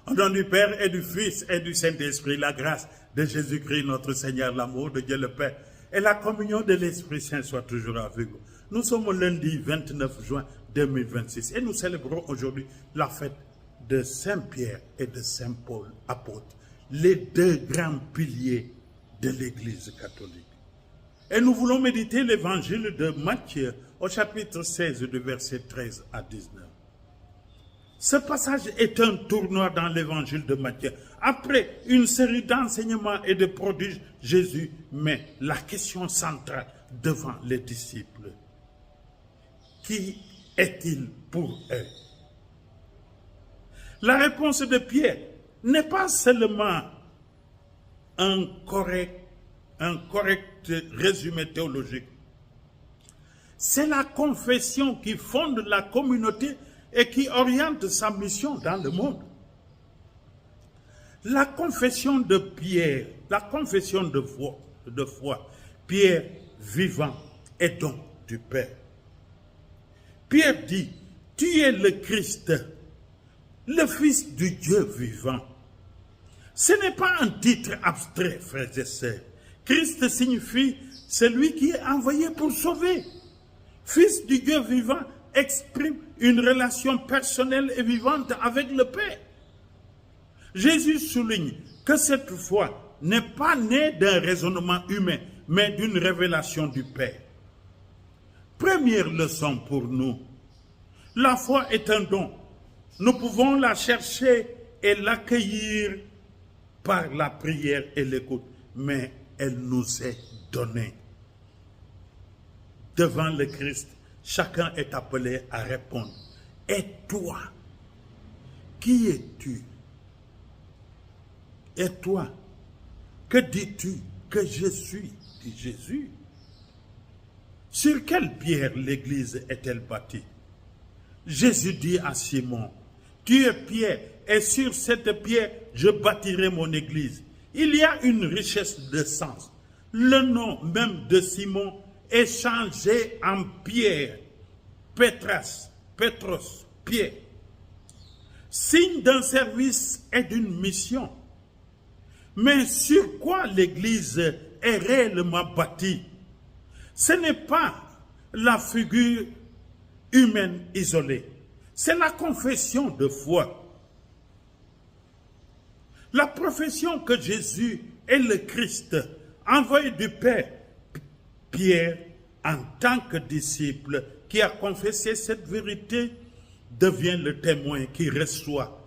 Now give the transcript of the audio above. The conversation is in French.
Au nom du Père et du Fils et du Saint-Esprit, la grâce de Jésus-Christ, notre Seigneur, l'amour de Dieu le Père et la communion de l'Esprit Saint soient toujours avec vous. Nous sommes lundi 29 juin 2026 et nous célébrons aujourd'hui la fête de Saint-Pierre et de Saint-Paul, apôtres, les deux grands piliers de l'Église catholique. Et nous voulons méditer l'évangile de Matthieu au chapitre 16, de versets 13 à 19. Ce passage est un tournoi dans l'évangile de Matthieu. Après une série d'enseignements et de prodiges, Jésus met la question centrale devant les disciples. Qui est-il pour eux? La réponse de Pierre n'est pas seulement un correct résumé théologique. C'est la confession qui fonde la communauté et qui oriente sa mission dans le monde. La confession de Pierre, la confession de foi, Pierre vivant et don du Père. Pierre dit, tu es le Christ, le Fils du Dieu vivant. Ce n'est pas un titre abstrait, frères et sœurs. Christ signifie celui qui est envoyé pour sauver. Fils du Dieu vivant exprime une relation personnelle et vivante avec le Père. Jésus souligne que cette foi n'est pas née d'un raisonnement humain, mais d'une révélation du Père. Première leçon pour nous, la foi est un don. Nous pouvons la chercher et l'accueillir par la prière et l'écoute, mais elle nous est donnée. Devant le Christ, chacun est appelé à répondre. Et toi, qui es-tu? Et toi, que dis-tu que je suis? Dit Jésus. Sur quelle pierre l'Église est-elle bâtie? Jésus dit à Simon, tu es Pierre, et sur cette pierre, je bâtirai mon Église. Il y a une richesse de sens. Le nom même de Simon est changé en Pierre, Petros, Pierre. Signe d'un service et d'une mission. Mais sur quoi l'Église est réellement bâtie? Ce n'est pas la figure humaine isolée. C'est la confession de foi. La profession que Jésus est le Christ, envoyé du Père. Pierre, en tant que disciple qui a confessé cette vérité, devient le témoin qui reçoit